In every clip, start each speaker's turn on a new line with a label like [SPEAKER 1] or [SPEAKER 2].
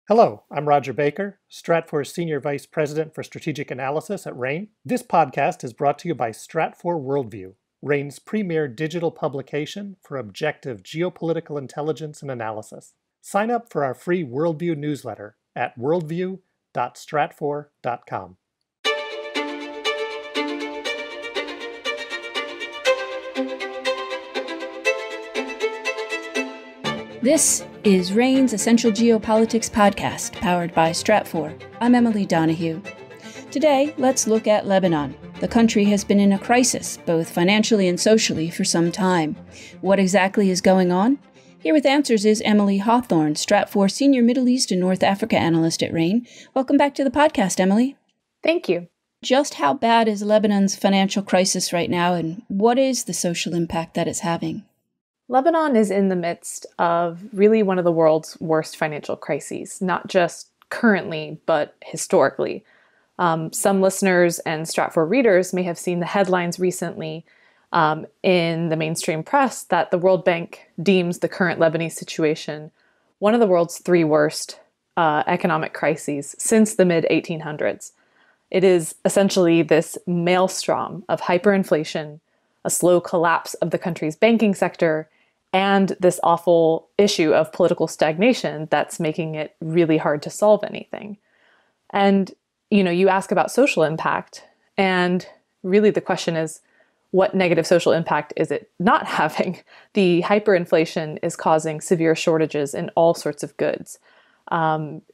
[SPEAKER 1] Hello, I'm Roger Baker, Stratfor Senior Vice President for Strategic Analysis at RANE. This podcast is brought to you by Stratfor Worldview, RANE's premier digital publication for objective geopolitical intelligence and analysis. Sign up for our free Worldview newsletter at worldview.stratfor.com.
[SPEAKER 2] This is RANE's Essential Geopolitics podcast, powered by Stratfor. I'm Emily Donahue. Today, let's look at Lebanon. The country has been in a crisis, both financially and socially, for some time. What exactly is going on? Here with answers is Emily Hawthorne, Stratfor Senior Middle East and North Africa Analyst at RANE. Welcome back to the podcast, Emily.
[SPEAKER 3] Thank you.
[SPEAKER 2] Just how bad is Lebanon's financial crisis right now, and what is the social impact that it's having?
[SPEAKER 3] Lebanon is in the midst of really one of the world's worst financial crises, not just currently, but historically. Some listeners and Stratfor readers may have seen the headlines recently in the mainstream press that the World Bank deems the current Lebanese situation one of the world's three worst economic crises since the mid-1800s. It is essentially this maelstrom of hyperinflation, a slow collapse of the country's banking sector, and this awful issue of political stagnation that's making it really hard to solve anything. And, you ask about social impact, and really the question is, what negative social impact is it not having? The hyperinflation is causing severe shortages in all sorts of goods,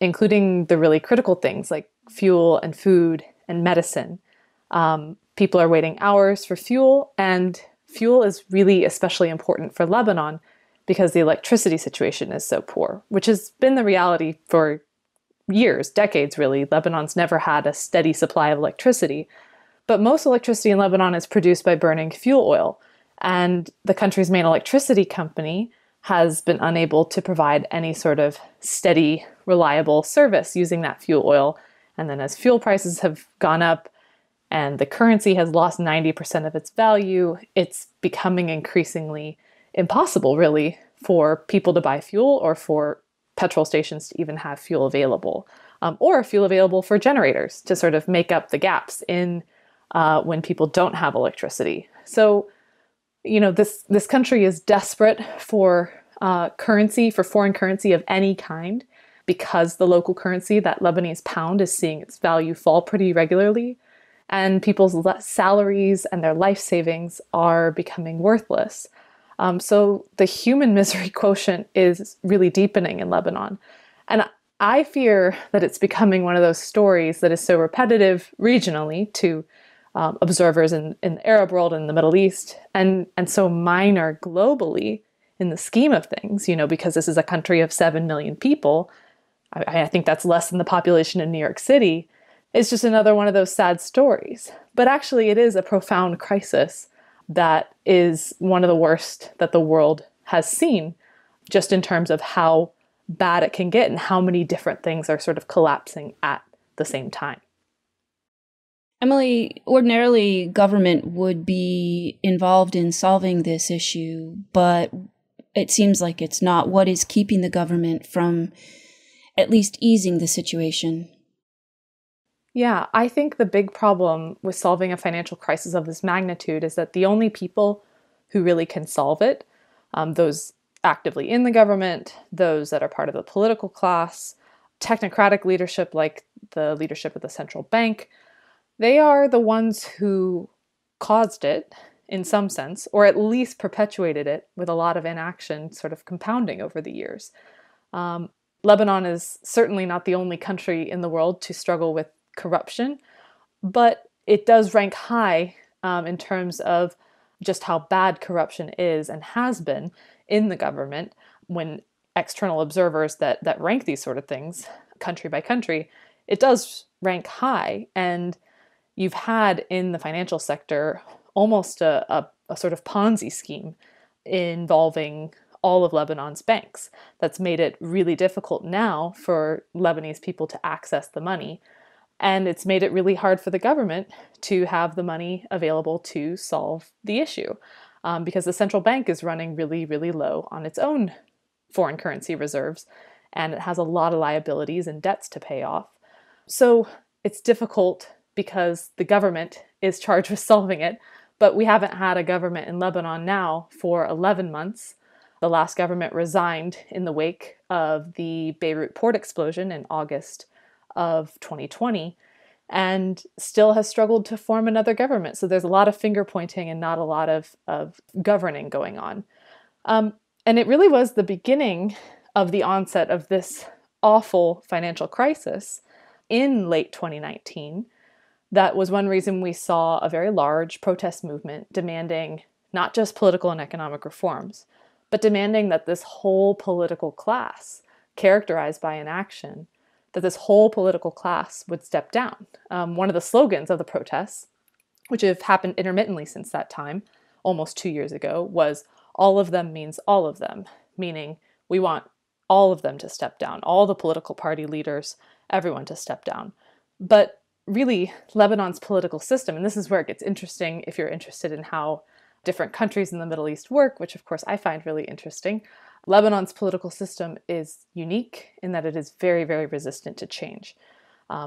[SPEAKER 3] including the really critical things like fuel and food and medicine. People are waiting hours for fuel, and fuel is really especially important for Lebanon because the electricity situation is so poor, which has been the reality for years, decades really. Lebanon's never had a steady supply of electricity, but most electricity in Lebanon is produced by burning fuel oil, and the country's main electricity company has been unable to provide any sort of steady, reliable service using that fuel oil. And then as fuel prices have gone up, and the currency has lost 90% of its value, it's becoming increasingly impossible, really, for people to buy fuel or for petrol stations to even have fuel available, or fuel available for generators to sort of make up the gaps in when people don't have electricity. So, this country is desperate for currency, for foreign currency of any kind, because the local currency, that Lebanese pound, is seeing its value fall pretty regularly. And people's salaries and their life savings are becoming worthless. So the human misery quotient is really deepening in Lebanon. And I fear that it's becoming one of those stories that is so repetitive regionally to observers in the Arab world and the Middle East, and so minor globally in the scheme of things, because this is a country of 7 million people. I think that's less than the population in New York City. It's just another one of those sad stories. But actually, it is a profound crisis that is one of the worst that the world has seen, just in terms of how bad it can get and how many different things are sort of collapsing at the same time.
[SPEAKER 2] Emily, ordinarily, government would be involved in solving this issue, but it seems like it's not. What is keeping the government from at least easing the situation?
[SPEAKER 3] Yeah, I think the big problem with solving a financial crisis of this magnitude is that the only people who really can solve it, those actively in the government, those that are part of the political class, technocratic leadership like the leadership of the central bank, they are the ones who caused it in some sense, or at least perpetuated it with a lot of inaction sort of compounding over the years. Lebanon is certainly not the only country in the world to struggle with corruption, but it does rank high in terms of just how bad corruption is and has been in the government. When external observers that rank these sort of things country by country, it does rank high. And you've had in the financial sector almost a sort of Ponzi scheme involving all of Lebanon's banks that's made it really difficult now for Lebanese people to access the money. And it's made it really hard for the government to have the money available to solve the issue because the central bank is running really, really low on its own foreign currency reserves. and it has a lot of liabilities and debts to pay off. So it's difficult because the government is charged with solving it, but we haven't had a government in Lebanon now for 11 months. The last government resigned in the wake of the Beirut port explosion in August of 2020 and still has struggled to form another government. So there's a lot of finger pointing and not a lot of governing going on. And it really was the beginning of the onset of this awful financial crisis in late 2019. That was one reason we saw a very large protest movement demanding not just political and economic reforms, but demanding that this whole political class, characterized by inaction, that this whole political class would step down. One of the slogans of the protests, which have happened intermittently since that time, almost 2 years ago, was "all of them means all of them," meaning we want all of them to step down, all the political party leaders, everyone to step down. But really, Lebanon's political system, and this is where it gets interesting if you're interested in how different countries in the Middle East work, which of course I find really interesting. Lebanon's political system is unique in that it is very, very resistant to change.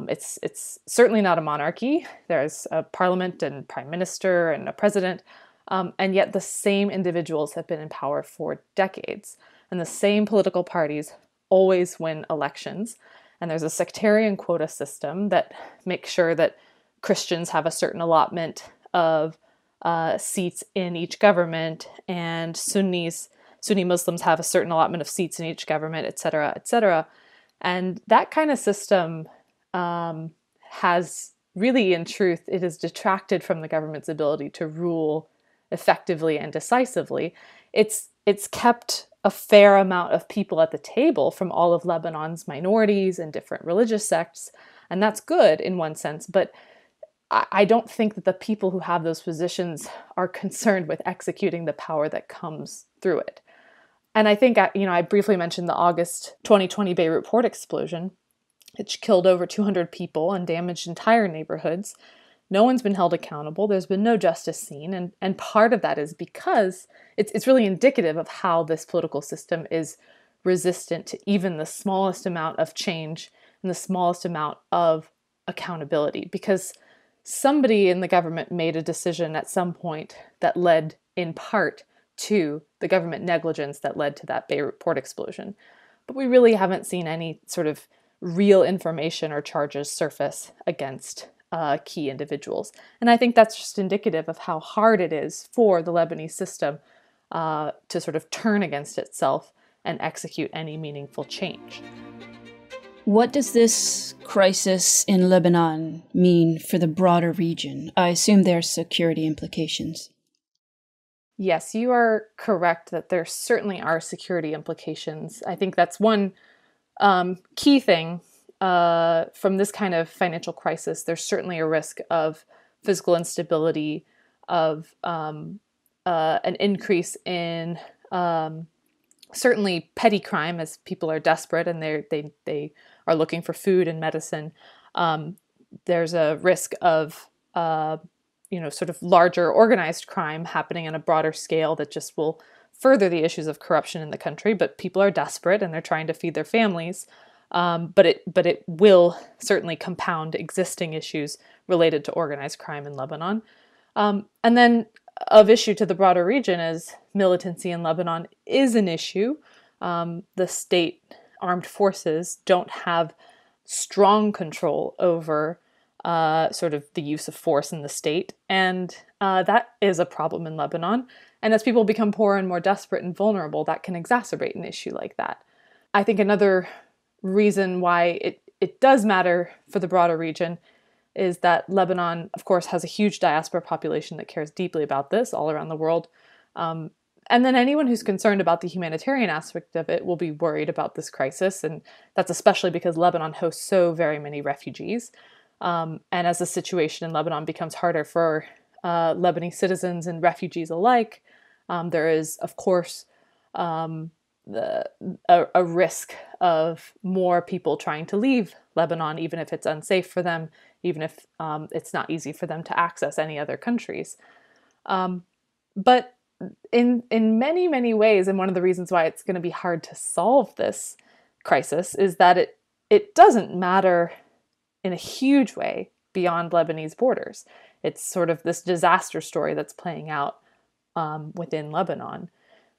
[SPEAKER 3] It's certainly not a monarchy. There's a parliament and prime minister and a president, and yet the same individuals have been in power for decades, and the same political parties always win elections. And there's a sectarian quota system that makes sure that Christians have a certain allotment of seats in each government, and Sunni Muslims have a certain allotment of seats in each government, et cetera, et cetera. And that kind of system has really, in truth, it has detracted from the government's ability to rule effectively and decisively. It's kept a fair amount of people at the table from all of Lebanon's minorities and different religious sects, and that's good in one sense, but I don't think that the people who have those positions are concerned with executing the power that comes through it. And I think, I briefly mentioned the August 2020 Beirut port explosion, which killed over 200 people and damaged entire neighborhoods. No one's been held accountable. There's been no justice seen. And part of that is because it's really indicative of how this political system is resistant to even the smallest amount of change and the smallest amount of accountability. Because somebody in the government made a decision at some point that led in part to the government negligence that led to that Beirut port explosion. But we really haven't seen any sort of real information or charges surface against key individuals. And I think that's just indicative of how hard it is for the Lebanese system to sort of turn against itself and execute any meaningful change.
[SPEAKER 2] What does this crisis in Lebanon mean for the broader region? I assume there's security implications.
[SPEAKER 3] Yes, you are correct that there certainly are security implications. I think that's one key thing from this kind of financial crisis. There's certainly a risk of physical instability, of an increase in certainly petty crime as people are desperate and they are looking for food and medicine. There's a risk of sort of larger organized crime happening on a broader scale that just will further the issues of corruption in the country. But people are desperate and they're trying to feed their families. But it will certainly compound existing issues related to organized crime in Lebanon. And then of issue to the broader region is militancy in Lebanon is an issue. The state armed forces don't have strong control over sort of the use of force in the state. And that is a problem in Lebanon. And as people become poorer and more desperate and vulnerable, that can exacerbate an issue like that. I think another reason why it does matter for the broader region is that Lebanon, of course, has a huge diaspora population that cares deeply about this all around the world. And then anyone who's concerned about the humanitarian aspect of it will be worried about this crisis. And that's especially because Lebanon hosts so very many refugees. And as the situation in Lebanon becomes harder for Lebanese citizens and refugees alike, there is, of course, a risk of more people trying to leave Lebanon, even if it's unsafe for them, even if it's not easy for them to access any other countries. But in many, many ways, and one of the reasons why it's going to be hard to solve this crisis is that it doesn't matter in a huge way beyond Lebanese borders. It's sort of this disaster story that's playing out within Lebanon.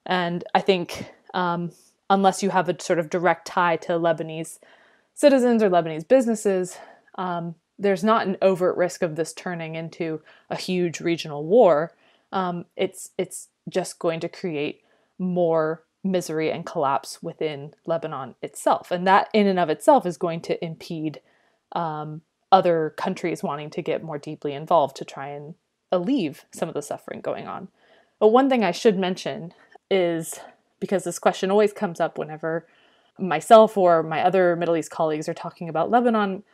[SPEAKER 3] And I think unless you have a sort of direct tie to Lebanese citizens or Lebanese businesses, there's not an overt risk of this turning into a huge regional war. It's just going to create more misery and collapse within Lebanon itself. And that in and of itself is going to impede other countries wanting to get more deeply involved to try and alleviate some of the suffering going on. But one thing I should mention is, because this question always comes up whenever myself or my other Middle East colleagues are talking about Lebanon,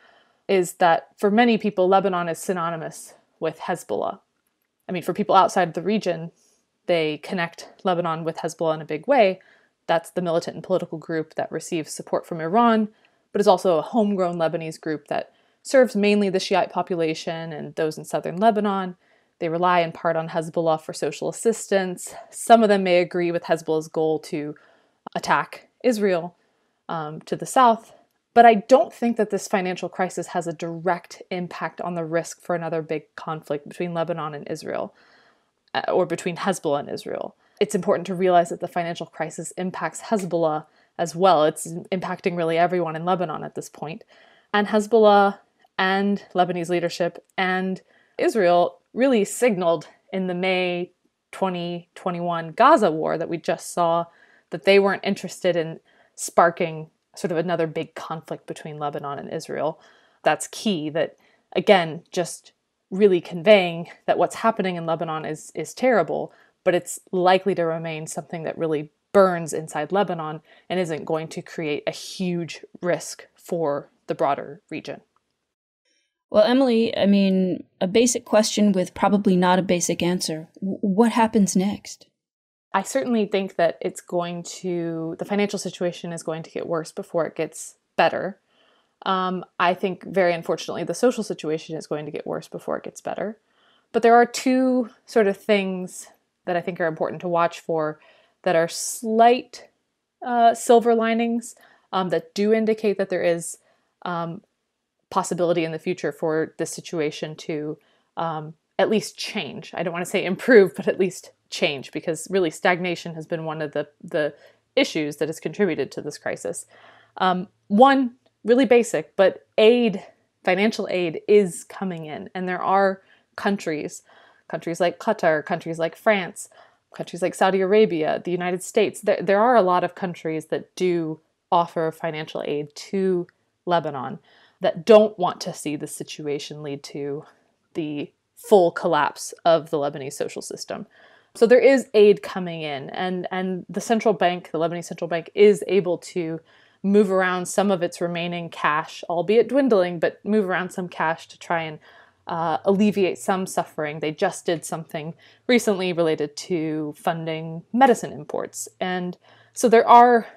[SPEAKER 3] is that for many people, Lebanon is synonymous with Hezbollah. I mean, for people outside the region, they connect Lebanon with Hezbollah in a big way. That's the militant and political group that receives support from Iran, but is also a homegrown Lebanese group that serves mainly the Shiite population and those in southern Lebanon. They rely in part on Hezbollah for social assistance. Some of them may agree with Hezbollah's goal to attack Israel to the south. But I don't think that this financial crisis has a direct impact on the risk for another big conflict between Lebanon and Israel, or between Hezbollah and Israel. It's important to realize that the financial crisis impacts Hezbollah as well. It's impacting really everyone in Lebanon at this point. And Hezbollah and Lebanese leadership and Israel really signaled in the May 2021 Gaza war that we just saw that they weren't interested in sparking sort of another big conflict between Lebanon and Israel. That's key, that again, just really conveying that what's happening in Lebanon is terrible, but it's likely to remain something that really burns inside Lebanon and isn't going to create a huge risk for the broader region.
[SPEAKER 2] Well, Emily, I mean, a basic question with probably not a basic answer. What happens next?
[SPEAKER 3] I certainly think that the financial situation is going to get worse before it gets better. I think, very unfortunately, the social situation is going to get worse before it gets better. But there are two sort of things that I think are important to watch for that are slight silver linings that do indicate that there is possibility in the future for this situation to at least change. I don't want to say improve, but at least change, because really stagnation has been one of the issues that has contributed to this crisis. One, really basic, but financial aid is coming in. And there are countries like Qatar, countries like France, countries like Saudi Arabia, the United States. There are a lot of countries that do offer financial aid to Lebanon that don't want to see the situation lead to the full collapse of the Lebanese social system. So there is aid coming in, and the central bank, the Lebanese central bank, is able to move around some of its remaining cash, albeit dwindling, but move around some cash to try and alleviate some suffering. They just did something recently related to funding medicine imports. And so there are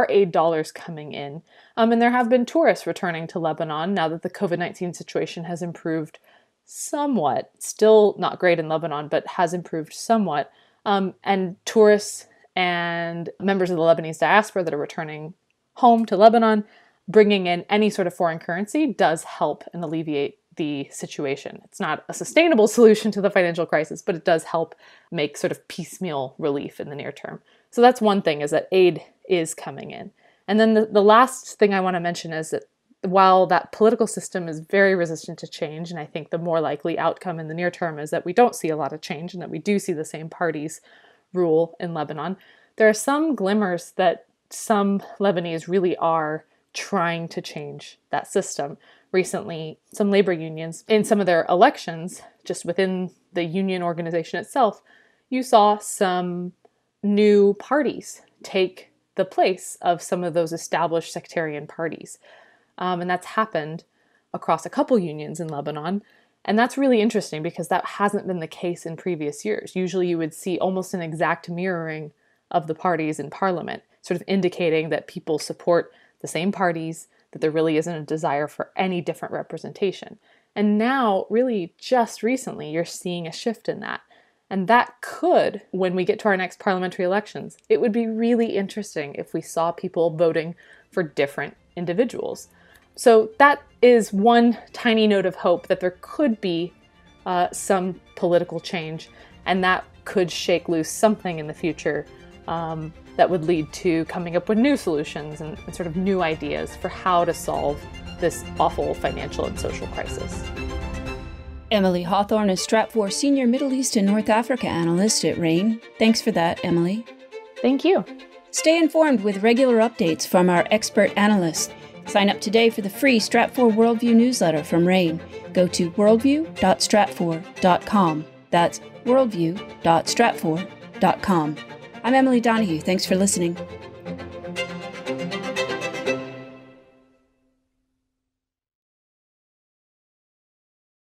[SPEAKER 3] aid dollars coming in. And there have been tourists returning to Lebanon now that the COVID-19 situation has improved somewhat. Still not great in Lebanon, but has improved somewhat. And tourists and members of the Lebanese diaspora that are returning home to Lebanon, bringing in any sort of foreign currency does help and alleviate the situation. It's not a sustainable solution to the financial crisis, but it does help make sort of piecemeal relief in the near term. So that's one thing, is that aid is coming in. And then the last thing I want to mention is that while that political system is very resistant to change, and I think the more likely outcome in the near term is that we don't see a lot of change and that we do see the same parties rule in Lebanon, there are some glimmers that some Lebanese really are trying to change that system. Recently, some labor unions, in some of their elections, just within the union organization itself, you saw some new parties take the place of some of those established sectarian parties. And that's happened across a couple unions in Lebanon. And that's really interesting because that hasn't been the case in previous years. Usually you would see almost an exact mirroring of the parties in parliament, sort of indicating that people support the same parties, that there really isn't a desire for any different representation. And now, really just recently, you're seeing a shift in that. And that could, when we get to our next parliamentary elections, it would be really interesting if we saw people voting for different individuals. So that is one tiny note of hope that there could be some political change, and that could shake loose something in the future that would lead to coming up with new solutions and sort of new ideas for how to solve this awful financial and social crisis.
[SPEAKER 2] Emily Hawthorne is Stratfor Senior Middle East and North Africa Analyst at RANE. Thanks for that, Emily.
[SPEAKER 3] Thank you.
[SPEAKER 2] Stay informed with regular updates from our expert analysts. Sign up today for the free Stratfor Worldview newsletter from RANE. Go to worldview.stratfor.com. That's worldview.stratfor.com. I'm Emily Donahue. Thanks for listening.